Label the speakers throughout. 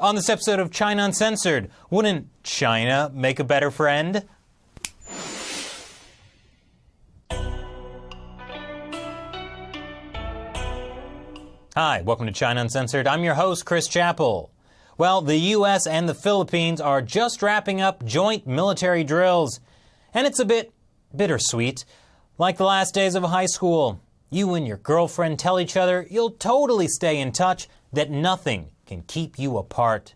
Speaker 1: On this episode of China Uncensored, wouldn't China make a better friend? Hi, welcome to China Uncensored. I'm your host, Chris Chappell. Well, the U.S. and the Philippines are just wrapping up joint military drills. And it's a bit bittersweet. Like the last days of high school, you and your girlfriend tell each other you'll totally stay in touch, that nothing can keep you apart.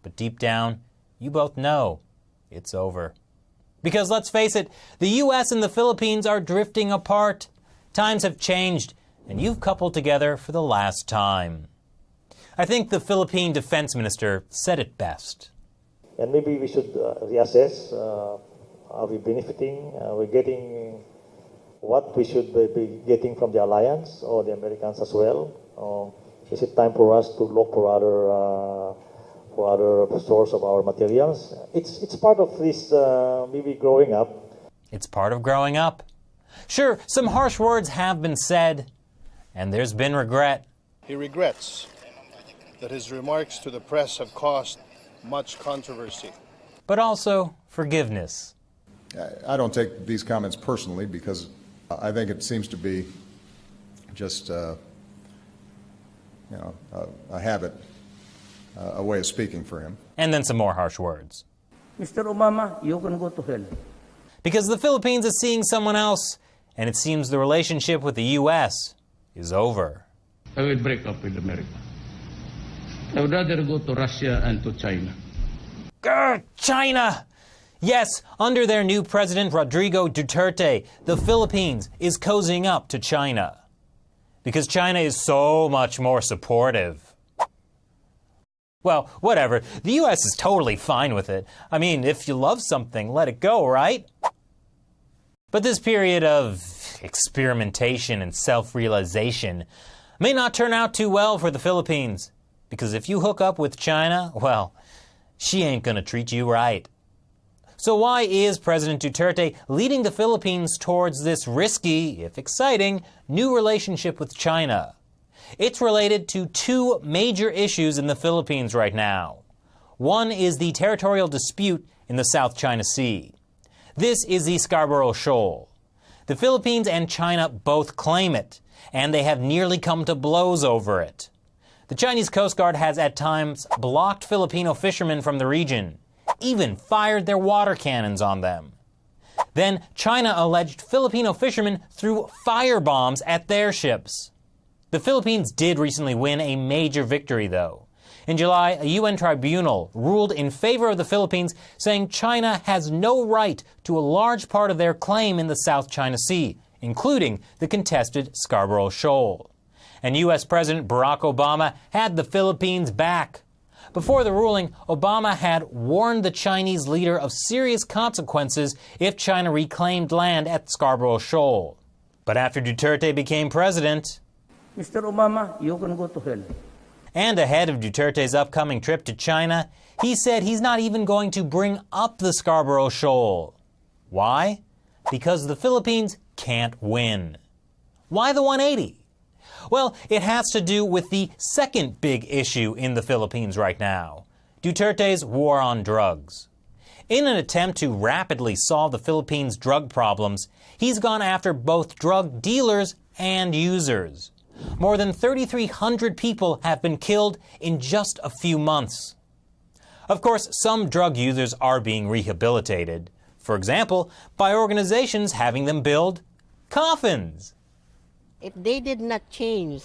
Speaker 1: But deep down, you both know it's over. Because let's face it, the U.S. and the Philippines are drifting apart. Times have changed, and you've coupled together for the last time. I think the Philippine Defense Minister said it best.
Speaker 2: And maybe we should reassess. Are we benefiting? Are we getting what we should be getting from the alliance or the Americans as well? Is it time for us to look for other source of our materials? It's part of this maybe growing up.
Speaker 1: It's part of growing up. Sure, some harsh words have been said, and there's been regret.
Speaker 3: He regrets that his remarks to the press have caused much controversy.
Speaker 1: But also forgiveness.
Speaker 4: I don't take these comments personally because I think it seems to be just a habit, a way of speaking for him.
Speaker 1: And then some more harsh words.
Speaker 5: Mr. Obama, you can go to hell.
Speaker 1: Because the Philippines is seeing someone else, and it seems the relationship with the U.S. is over.
Speaker 6: I will break up with America. I would rather go to Russia and to China.
Speaker 1: Grr, China! Yes, under their new president, Rodrigo Duterte, the Philippines is cozying up to China. Because China is so much more supportive. Well, whatever. The U.S. is totally fine with it. I mean, if you love something, let it go, right? But this period of experimentation and self-realization may not turn out too well for the Philippines. Because if you hook up with China, well, she ain't gonna treat you right. So why is President Duterte leading the Philippines towards this risky, if exciting, new relationship with China? It's related to two major issues in the Philippines right now. One is the territorial dispute in the South China Sea. This is the Scarborough Shoal. The Philippines and China both claim it, and they have nearly come to blows over it. The Chinese Coast Guard has at times blocked Filipino fishermen from the region, even fired their water cannons on them. Then China alleged Filipino fishermen threw firebombs at their ships. The Philippines did recently win a major victory, though. In July, a UN tribunal ruled in favor of the Philippines, saying China has no right to a large part of their claim in the South China Sea, including the contested Scarborough Shoal. And U.S. President Barack Obama had the Philippines back. Before the ruling, Obama had warned the Chinese leader of serious consequences if China reclaimed land at Scarborough Shoal. But after Duterte became president,
Speaker 5: Mr. Obama, you can go to hell.
Speaker 1: And ahead of Duterte's upcoming trip to China, he said he's not even going to bring up the Scarborough Shoal. Why? Because the Philippines can't win. Why the 180? Well, it has to do with the second big issue in the Philippines right now, Duterte's war on drugs. In an attempt to rapidly solve the Philippines' drug problems, he's gone after both drug dealers and users. More than 3,300 people have been killed in just a few months. Of course, some drug users are being rehabilitated. For example, by organizations having them build coffins.
Speaker 7: If they did not change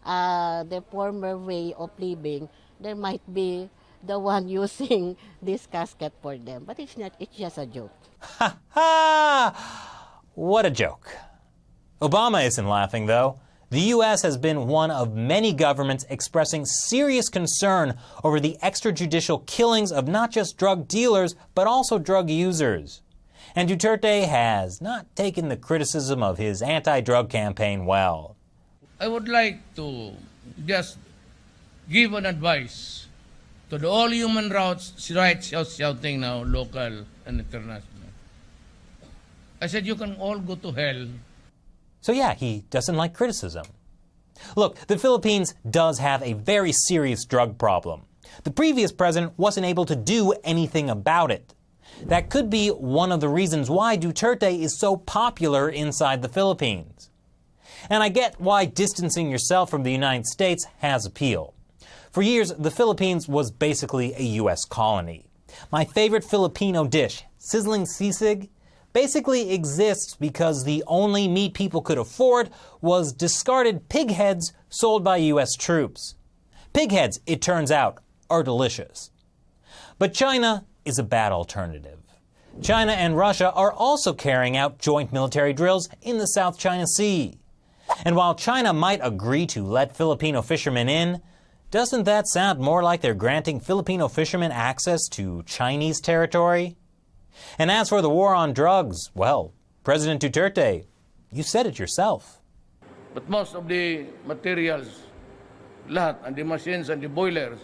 Speaker 7: the former way of living, there might be the one using this casket for them. But it's not, it's just a joke.
Speaker 1: Ha ha! What a joke. Obama isn't laughing, though. The U.S. has been one of many governments expressing serious concern over the extrajudicial killings of not just drug dealers, but also drug users. And Duterte has not taken the criticism of his anti-drug campaign well.
Speaker 6: I would like to just give an advice to the all human rights shouting now, local and international. I said you can all go to hell.
Speaker 1: So yeah, he doesn't like criticism. Look, the Philippines does have a very serious drug problem. The previous president wasn't able to do anything about it. That could be one of the reasons why Duterte is so popular inside the Philippines. And I get why distancing yourself from the United States has appeal. For years, the Philippines was basically a U.S. colony. My favorite Filipino dish, sizzling sisig, basically exists because the only meat people could afford was discarded pig heads sold by U.S. troops. Pig heads, it turns out, are delicious. But China is a bad alternative. China and Russia are also carrying out joint military drills in the South China Sea. And while China might agree to let Filipino fishermen in, doesn't that sound more like they're granting Filipino fishermen access to Chinese territory? And as for the war on drugs, well, President Duterte, you said it yourself.
Speaker 6: But most of the materials, lahat, and the machines and the boilers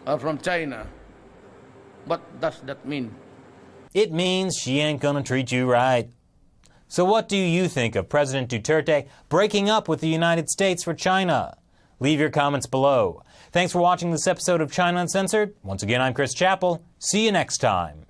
Speaker 6: are from China. What does that mean?
Speaker 1: It means she ain't gonna treat you right. So what do you think of President Duterte breaking up with the United States for China? Leave your comments below. Thanks for watching this episode of China Uncensored. Once again, I'm Chris Chappell. See you next time.